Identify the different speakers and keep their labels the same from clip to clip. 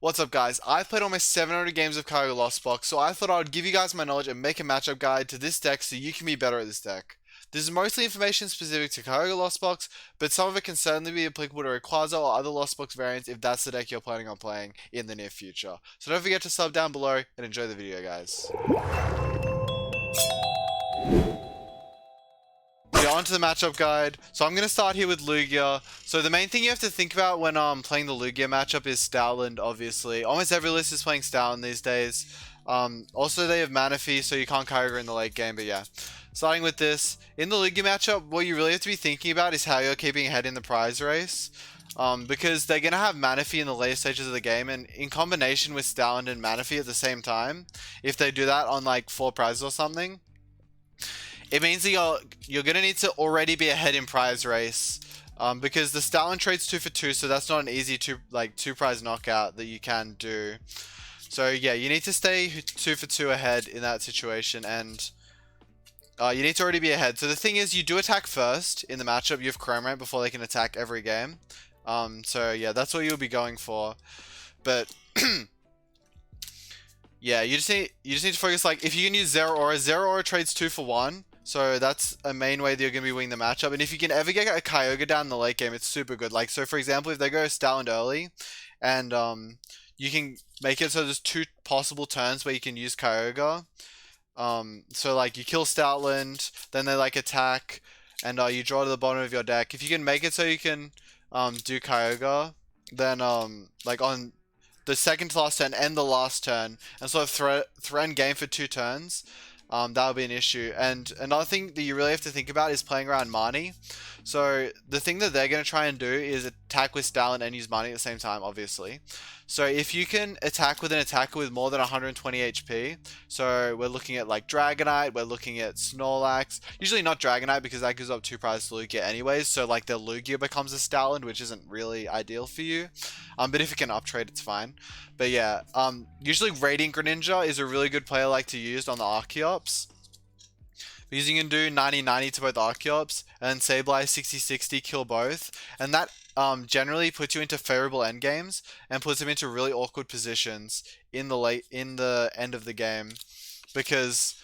Speaker 1: What's up, guys? I've played almost 700 games of Kyogre Lost Box, so I thought I would give you guys my knowledge and make a matchup guide to this deck so you can be better at this deck. This is mostly information specific to Kyogre Lost Box, but some of it can certainly be applicable to Rayquaza or other Lost Box variants if that's the deck you're planning on playing in the near future. So don't forget to sub down below and enjoy the video, guys. Yeah, on to the matchup guide. So I'm going to start here with Lugia. So the main thing you have to think about when playing the Lugia matchup is Stoutland, obviously. Almost every list is playing Stoutland these days. Also, they have Manaphy, so you can't Kyogre in the late game, but yeah. Starting with this, in the Lugia matchup, what you really have to be thinking about is how you're keeping ahead in the prize race. Because they're going to have Manaphy in the later stages of the game, and in combination with Stoutland and Manaphy at the same time, if they do that on like 4 prizes or something, it means that you're gonna need to already be ahead in prize race, because the Stoutland trades 2 for 2, so that's not an easy two prize knockout that you can do. So yeah, you need to stay 2 for 2 ahead in that situation, and you need to already be ahead. So the thing is, you do attack first in the matchup. You have Chromite before they can attack every game. So yeah, that's what you'll be going for, but. Yeah, you just need to focus, like, if you can use Zero Aura trades 2 for 1. So that's a main way that you're going to be winning the matchup. And if you can ever get a Kyogre down in the late game, it's super good. Like, so for example, if they go Stoutland early, and you can make it so there's 2 possible turns where you can use Kyogre. So like you kill Stoutland, then they like attack, and you draw to the bottom of your deck. If you can make it so you can do Kyogre, then like on the second to last turn and the last turn, and sort of threaten game for 2 turns, that'll be an issue. And another thing that you really have to think about is playing around Marnie. So the thing that they're going to try and do is attack with Stoutland and use Marnie at the same time, obviously. So if you can attack with an attacker with more than 120 HP, so we're looking at like Dragonite, we're looking at Snorlax, usually not Dragonite because that gives up 2 prizes to Lugia anyways, so like their Lugia becomes a Stoutland, which isn't really ideal for you. But if you can uptrade, it's fine. But yeah, usually Radiant Greninja is a really good player like to use on the Archeops, because you can do 90-90 to both Archeops, and Sableye 60-60 kill both, and that generally puts you into favorable endgames and puts them into really awkward positions in the end of the game, because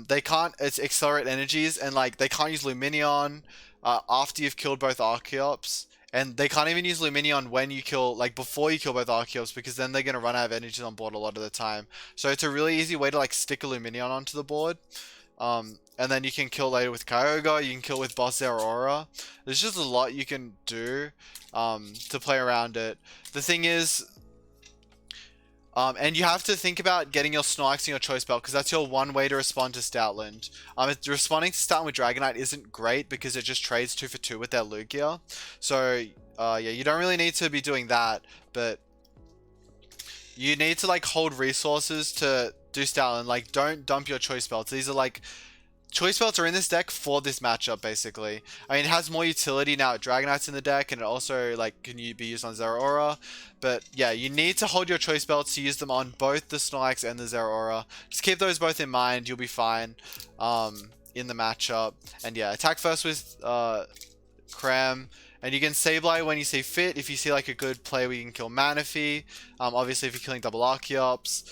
Speaker 1: they can't accelerate energies, and like they can't use Lumineon after you've killed both Archeops. And they can't even use Lumineon when you kill, like before you kill both Archeops, because then they're going to run out of energies on board a lot of the time. So it's a really easy way to like stick a Lumineon onto the board. And then you can kill later with Kyogre, you can kill with Boss Aurora. There's just a lot you can do to play around it. The thing is, and you have to think about getting your Snorlax in your Choice Belt, because that's your one way to respond to Stoutland. Responding to Stoutland with Dragonite isn't great because it just trades 2 for 2 with their Lugia. So, yeah, you don't really need to be doing that, but you need to, like, hold resources to do Stoutland. Like, don't dump your Choice Belts. These are, like, Choice Belts are in this deck for this matchup, basically. I mean, it has more utility now. Dragonite's in the deck, and it also, like, can be used on Zeraora. But, yeah, you need to hold your Choice Belts to use them on both the Snorlax and the Zeraora. Just keep those both in mind. You'll be fine in the matchup. And, yeah, attack first with Cram. And you can Sableye when you see fit. If you see, like, a good play where you can kill Manaphy. Obviously, if you're killing double Archeops.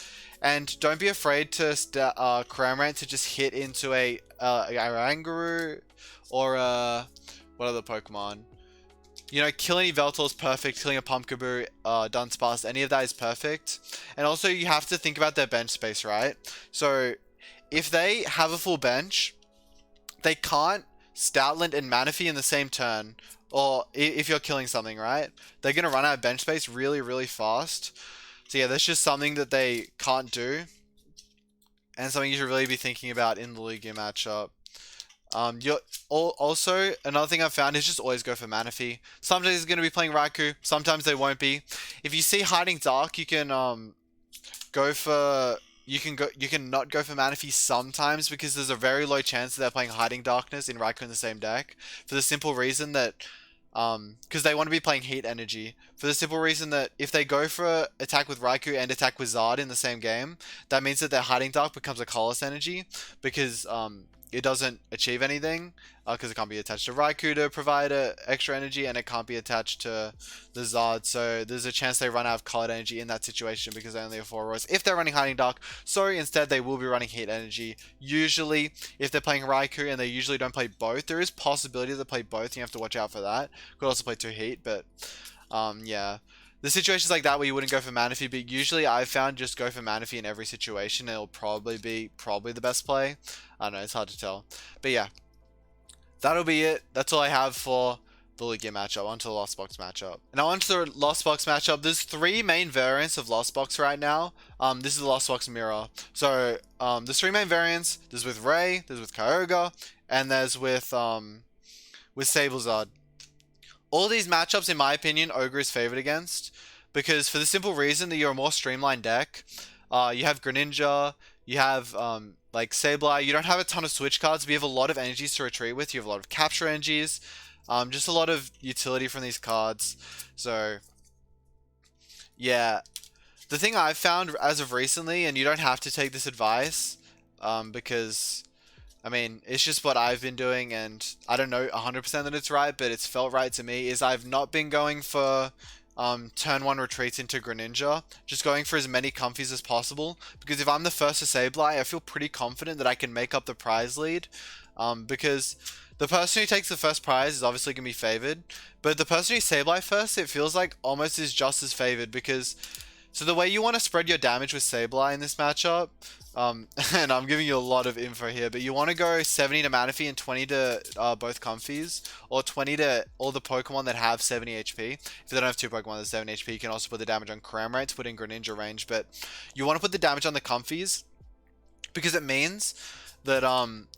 Speaker 1: And don't be afraid to Cramorant to just hit into a Oranguru or what other Pokemon? You know, killing Yveltal is perfect. Killing a Pumpkaboo, Dunsparce, any of that is perfect. And also, you have to think about their bench space, right? So, if they have a full bench, they can't Stoutland and Manaphy in the same turn. Or if you're killing something, right? They're going to run out of bench space really, really fast. So yeah, that's just something that they can't do, and something you should really be thinking about in the Lugia matchup. Also, another thing I've found is just always go for Manaphy. Sometimes he's going to be playing Raikou, sometimes they won't be. If you see Hiding Dark, you can go for you can not go for Manaphy sometimes, because there's a very low chance that they're playing Hiding Darkness in Raikou in the same deck, for the simple reason that because they want to be playing Heat Energy, for the simple reason that if they go for attack with Raikou and attack with Zard in the same game, that means that their Hiding Dark becomes a Colorless Energy, because it doesn't achieve anything because it can't be attached to Raikou to provide extra energy, and it can't be attached to the Zard. So there's a chance they run out of colored energy in that situation because they only have 4 auras. If they're running Hiding Dark, so instead they will be running Heat Energy. Usually, if they're playing Raikou and they usually don't play both, there is possibility they play both. You have to watch out for that. Could also play 2 Heat, but yeah. The situations like that where you wouldn't go for Manaphy, but usually I've found just go for Manaphy in every situation. It'll probably be the best play. I don't know, it's hard to tell. But yeah, that'll be it. That's all I have for the Lugia matchup. Onto the Lost Box matchup. Now onto the Lost Box matchup. There's 3 main variants of Lost Box right now. This is the Lost Box Mirror. So there's 3 main variants. There's with Ray, there's with Kyogre, and there's with Sablezard. All these matchups, in my opinion, Ogre is favored against, because for the simple reason that you're a more streamlined deck. You have Greninja, you have like Sableye. You don't have a ton of switch cards, but you have a lot of energies to retreat with. You have a lot of capture energies, just a lot of utility from these cards. So yeah, the thing I've found as of recently, and you don't have to take this advice, because I mean, it's just what I've been doing, and I don't know 100% that it's right, but it's felt right to me, is I've not been going for turn 1 retreats into Greninja, just going for as many comfies as possible, because if I'm the first to Sableye, I feel pretty confident that I can make up the prize lead, because the person who takes the first prize is obviously going to be favored, but the person who Sableye first, it feels like almost is just as favored, because so the way you want to spread your damage with Sableye in this matchup, and I'm giving you a lot of info here, but you want to go 70 to Manaphy and 20 to both Comfies, or 20 to all the Pokemon that have 70 HP. If they don't have 2 Pokemon that have 7 HP, you can also put the damage on Cramorant to put in Greninja range, but you want to put the damage on the Comfies, because it means that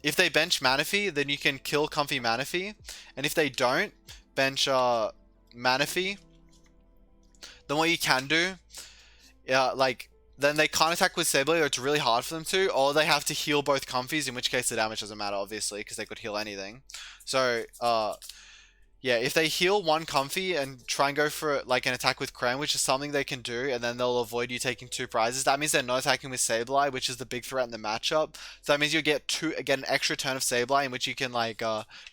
Speaker 1: if they bench Manaphy, then you can kill Comfy Manaphy, and if they don't bench Manaphy, then what you can do, then they can't attack with Sableye, or it's really hard for them to, or they have to heal both Comfies, in which case the damage doesn't matter, obviously, because they could heal anything. So, yeah, if they heal one Comfy and try and go for like an attack with Cram, which is something they can do, and then they'll avoid you taking 2 prizes, that means they're not attacking with Sableye, which is the big threat in the matchup. So that means you get an extra turn of Sableye, in which you can like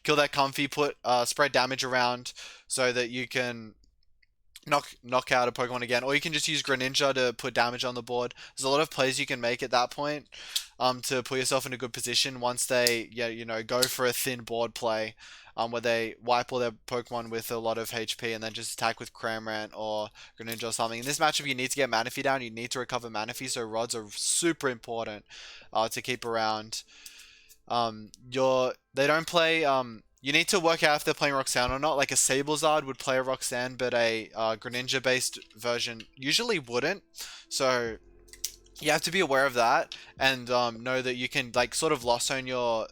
Speaker 1: kill that Comfy, put spread damage around, so that you can knock out a Pokemon again, or you can just use Greninja to put damage on the board. There's a lot of plays you can make at that point to put yourself in a good position once they go for a thin board play, where they wipe all their Pokemon with a lot of HP and then just attack with Cramorant or Greninja or something. In this matchup, you need to get Manaphy down, you need to recover Manaphy, so rods are super important to keep around. They don't play you need to work out if they're playing Roxanne or not. Like a Sablezard would play a Roxanne, but a Greninja-based version usually wouldn't. So you have to be aware of that, and know that you can like sort of loss zone your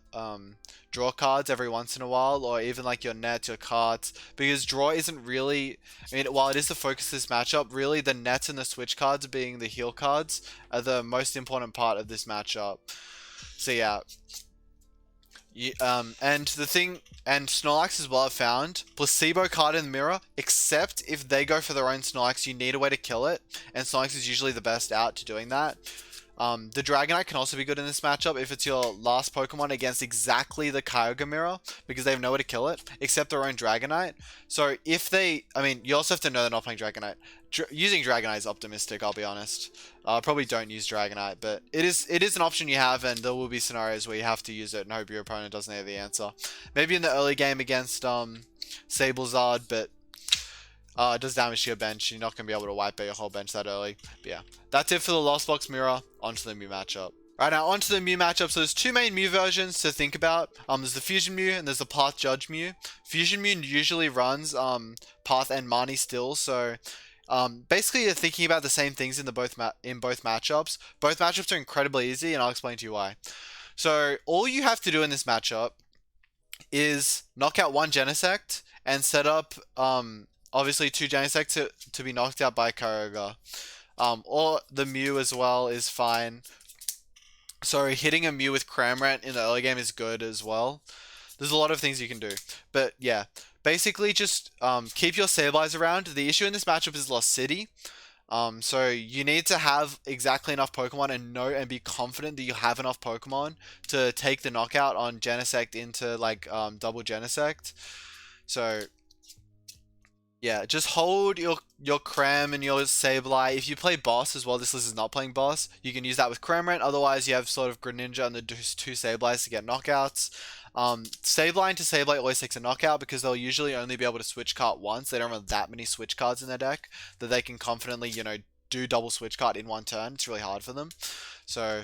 Speaker 1: draw cards every once in a while, or even like your nets, your cards, because draw isn't really, I mean, while it is the focus of this matchup, really the nets and the switch cards, being the heal cards, are the most important part of this matchup. So yeah. And the thing, and Snorlax as well, I've found placebo card in the mirror, except if they go for their own Snorlax, you need a way to kill it, and Snorlax is usually the best out to doing that. The Dragonite can also be good in this matchup if it's your last Pokemon against exactly the Kyogre mirror, because they have nowhere to kill it, except their own Dragonite. So if they, I mean, you also have to know they're not playing Dragonite. Using Dragonite is optimistic, I'll be honest. Probably don't use Dragonite, but it is an option you have, and there will be scenarios where you have to use it and hope your opponent doesn't have the answer. Maybe in the early game against Sablezard, but it does damage to your bench. You're not going to be able to wipe out your whole bench that early. But yeah, that's it for the Lost Box Mirror. Onto the Mew matchup. Right, now onto the Mew matchup. So there's 2 main Mew versions to think about. There's the Fusion Mew and there's the Path Judge Mew. Fusion Mew usually runs Path and Mani still, so basically you're thinking about the same things in both matchups. Both matchups are incredibly easy, and I'll explain to you why. So all you have to do in this matchup is knock out 1 Genesect and set up obviously 2 Genesect to be knocked out by Kyogre. Or the Mew as well is fine. So hitting a Mew with Cramorant in the early game is good as well. There's a lot of things you can do. But yeah, basically just keep your Sableyes around. The issue in this matchup is Lost City. So you need to have exactly enough Pokemon and know and be confident that you have enough Pokemon to take the knockout on Genesect into like double Genesect. So yeah, just hold your Cram and your Sableye. If you play boss as well, this list is not playing boss. You can use that with Cramorant. Otherwise, you have sort of Greninja and the two Sableyes to get knockouts. Sableye to Sableye always takes a knockout because they'll usually only be able to switch card once. They don't have that many switch cards in their deck that they can confidently, do double switch card in one turn. It's really hard for them. So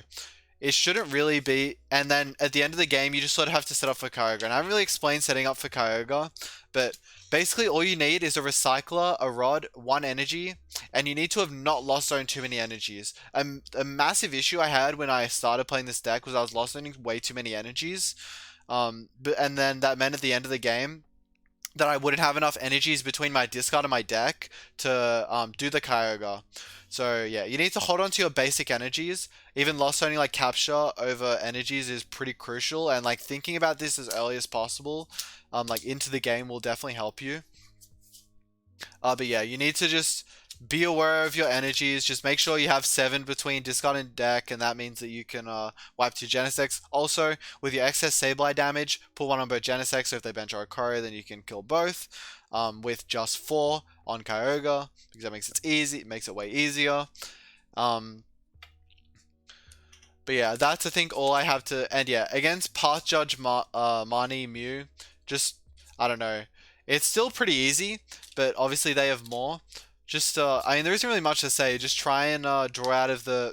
Speaker 1: it shouldn't really be. And then at the end of the game, you just sort of have to set up for Kyogre. And I haven't really explained setting up for Kyogre, but basically all you need is a Recycler, a Rod, one energy, and you need to have not lost zone too many energies. A massive issue I had when I started playing this deck was I was lost zoning way too many energies. And then that meant at the end of the game that I wouldn't have enough energies between my discard and my deck to do the Kyogre. So yeah, you need to hold on to your basic energies. Even lost zoning like capture over energies is pretty crucial, and like thinking about this as early as possible, like into the game will definitely help you. But yeah, you need to just be aware of your energies. Just make sure you have 7 between discard and deck, and that means that you can wipe 2 Genesects. Also, with your excess Sableye damage, put one on both Genesects, so if they bench or Okori, then you can kill both. With just 4 on Kyogre, because that makes it easy. It makes it way easier. But yeah, that's I think all I have to. And yeah, against Path Judge Marnie Mew, just I don't know. It's still pretty easy, but obviously they have more. Just I mean, there isn't really much to say. Just try and draw out of the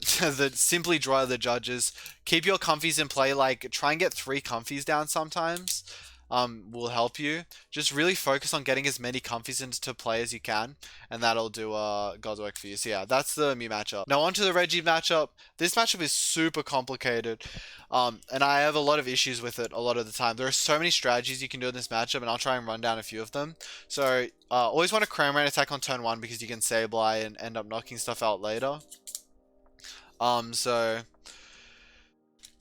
Speaker 1: simply draw out of the judges. Keep your comfies in play. Like try and get 3 comfies down sometimes. Will help you. Just really focus on getting as many comfies into play as you can, and that'll do God's work for you. So yeah, that's the Mew matchup. Now on to the Reggie matchup. This matchup is super complicated, and I have a lot of issues with it a lot of the time. There are so many strategies you can do in this matchup, and I'll try and run down a few of them. So always want to Cramorant attack on turn 1 because you can Sableye and end up knocking stuff out later. So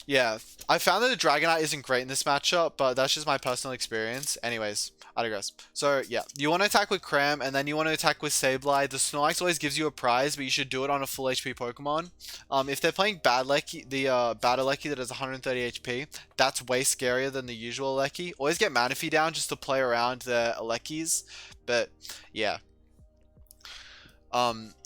Speaker 1: yeah, I found that the Dragonite isn't great in this matchup, but that's just my personal experience. Anyways, I digress. So yeah, you want to attack with Cram, and then you want to attack with Sableye. The Snorlax always gives you a prize, but you should do it on a full HP Pokemon. If they're playing bad Lecky, the bad Lecky that has 130 HP, that's way scarier than the usual Lecky. Always get Manaphy down just to play around the Leckys, but yeah.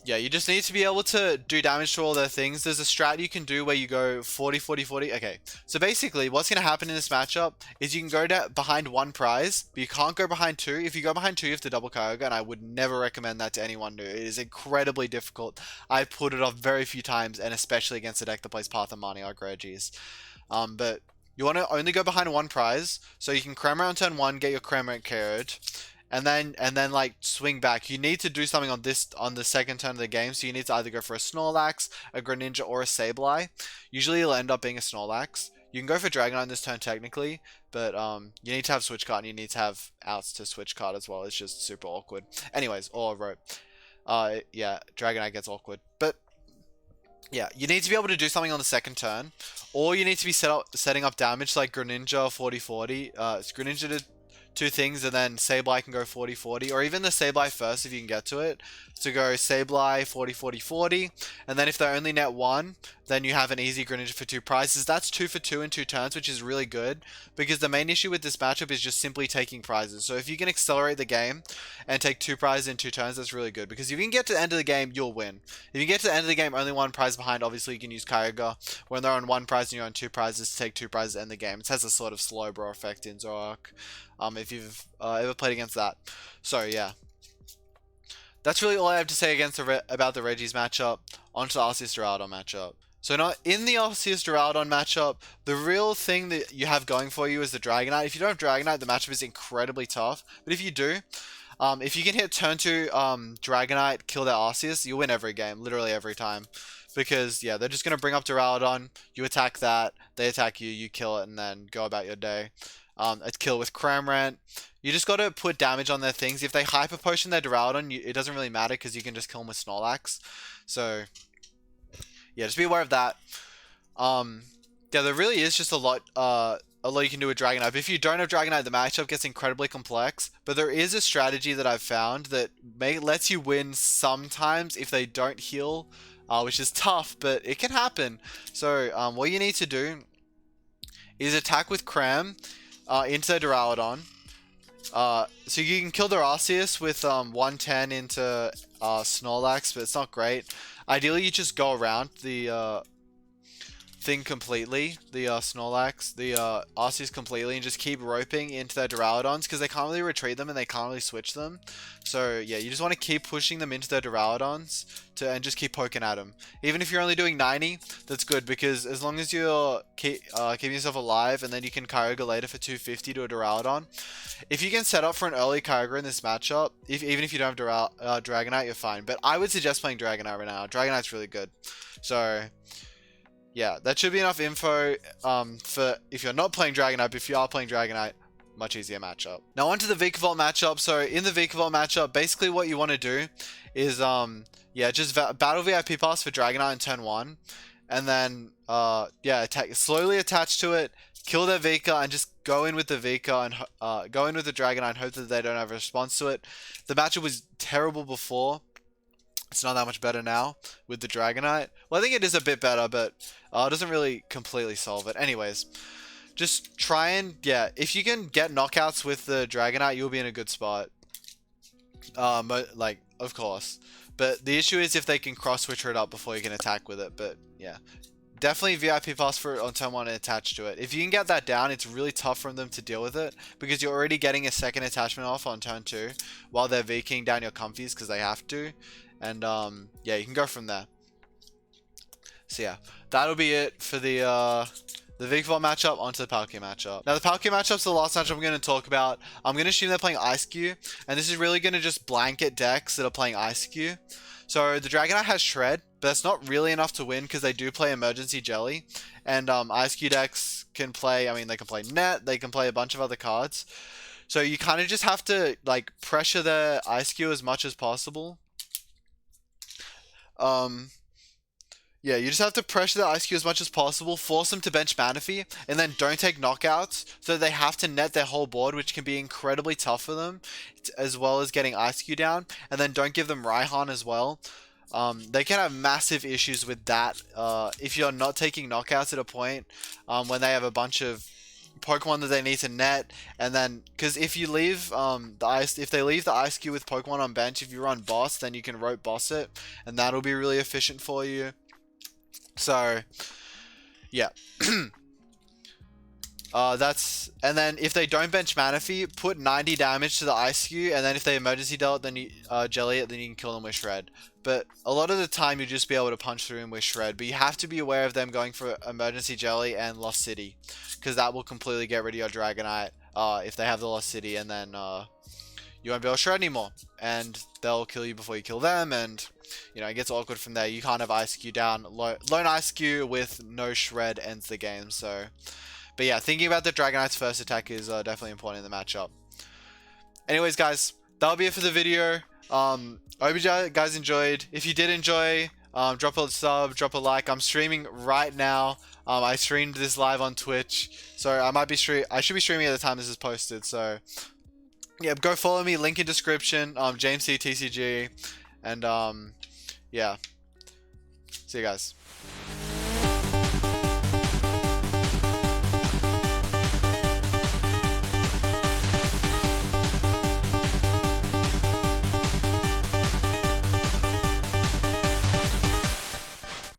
Speaker 1: Yeah, you just need to be able to do damage to all their things. There's a strat you can do where you go 40, 40, 40. Okay, so basically what's going to happen in this matchup is you can go behind 1 prize, but you can't go behind 2. If you go behind 2, you have to double Kyogre, and I would never recommend that to anyone new. It is incredibly difficult. I put it off very few times, and especially against a deck that plays Path and Marnie like Regis. But you want to only go behind 1 prize, so you can Cramorant on turn 1, get your Cramorant KO'd. And then like swing back. You need to do something on the second turn of the game. So you need to either go for a Snorlax, a Greninja, or a Sableye. Usually it'll end up being a Snorlax. You can go for Dragonite on this turn technically, but you need to have switch card and you need to have outs to switch card as well. It's just super awkward. Anyways, or rope. Yeah, Dragonite gets awkward. But yeah, you need to be able to do something on the second turn, or you need to be setting up damage like Greninja 40-40. It's Greninja to 2 things, and then Sableye can go 40-40, or even the Sableye first if you can get to it. To go Sableye 40-40-40, and then if they only net 1, then you have an easy Greninja for 2 prizes. That's 2 for 2 in 2 turns, which is really good, because the main issue with this matchup is just simply taking prizes. So if you can accelerate the game and take 2 prizes in 2 turns, that's really good, because if you can get to the end of the game, you'll win. If you get to the end of the game only 1 prize behind, obviously you can use Kyogre. When they're on 1 prize and you're on 2 prizes, to take 2 prizes to end the game. It has a sort of slow bro effect in Zoroark, if you've ever played against that. So yeah, that's really all I have to say about the Regis matchup. Onto the Arceus Duraludon matchup. So now in the Arceus Duraludon matchup, the real thing that you have going for you is the Dragonite. If you don't have Dragonite, the matchup is incredibly tough. But if you do, if you can hit turn 2 Dragonite, kill their Arceus, you win every game, literally every time. Because yeah, they're just gonna bring up Duraludon, you attack that, they attack you, you kill it, and then go about your day. A kill with Cramorant. You just got to put damage on their things. If they Hyper Potion their Duraludon, it doesn't really matter because you can just kill them with Snorlax. So, yeah, just be aware of that. Yeah, there really is just a lot a lot you can do with Dragonite. But if you don't have Dragonite, the matchup gets incredibly complex. But there is a strategy that I've found that lets you win sometimes if they don't heal, which is tough, but it can happen. So what you need to do is attack with Cram into Duraludon. So you can kill the Arceus with 110 into Snorlax, but it's not great. Ideally, you just go around the thing completely, the Snorlax, the Arceus completely, and just keep roping into their Duraludons, because they can't really retreat them and they can't really switch them. So yeah, you just want to keep pushing them into their Duraludons and just keep poking at them. Even if you're only doing 90, that's good, because as long as you're keeping yourself alive, and then you can Kyogre later for 250 to a Duraludon. If you can set up for an early Kyogre in this matchup, even if you don't have Dragonite, you're fine. But I would suggest playing Dragonite right now. Dragonite's really good. So yeah, that should be enough info for if you're not playing Dragonite, but if you are playing Dragonite, much easier matchup. Now onto the Vikavolt matchup. So in the Vikavolt matchup, basically what you want to do is yeah, just battle VIP pass for Dragonite in turn 1, and then yeah, slowly attach to it, kill their Vika, and just go in with the Vika and go in with the Dragonite and hope that they don't have a response to it. The matchup was terrible before. It's not that much better now with the Dragonite. Well, I think it is a bit better, but it doesn't really completely solve it. Anyways, just try and, yeah, if you can get knockouts with the Dragonite, you'll be in a good spot. Like, of course. But the issue is if they can cross-switcher it up before you can attack with it. But, yeah. Definitely VIP pass for it on turn 1 and attach to it. If you can get that down, it's really tough for them to deal with it, because you're already getting a second attachment off on turn 2 while they're VKing down your comfies because they have to. And yeah, you can go from there. So yeah, that'll be it for the Vikavolt matchup. Onto the Palkia matchup. Now the Palkia matchup's the last matchup I'm going to talk about. I'm going to assume they're playing Ice Q, and this is really going to just blanket decks that are playing Ice Q. So the Dragonite has Shred, but that's not really enough to win because they do play Emergency Jelly, and Ice Q decks can play, I mean, they can play Net, they can play a bunch of other cards. So you kind of just have to like pressure the Ice Q as much as possible. Yeah, you just have to pressure the Ice Q as much as possible, force them to bench Manaphy, and then don't take knockouts, so they have to net their whole board, which can be incredibly tough for them, as well as getting Ice Q down, and then don't give them Raihan as well. They can have massive issues with that if you're not taking knockouts at a point when they have a bunch of Pokemon that they need to net, and then because if you leave if they leave the Ice Q with Pokemon on bench, if you run Boss, then you can rope Boss it, and that'll be really efficient for you. So yeah. And then if they don't bench Manaphy, put 90 damage to the Ice Q, and then if they emergency deal it, then you jelly it, then you can kill them with Shred. But a lot of the time you'll just be able to punch through them with Shred, but you have to be aware of them going for emergency jelly and Lost City, because that will completely get rid of your Dragonite if they have the Lost City, and then you won't be able to Shred anymore, and they'll kill you before you kill them, and you know, it gets awkward from there. You can't have Ice Q down. Lone Ice Q with no Shred ends the game. So, but yeah, thinking about the Dragonite's first attack is definitely important in the matchup. Anyways, guys, that'll be it for the video. I hope you guys enjoyed. If you did enjoy, drop a sub, drop a like. I'm streaming right now. I streamed this live on Twitch, so I should be streaming at the time this is posted. So yeah, go follow me. Link in description. James C TCG, and yeah. See you guys.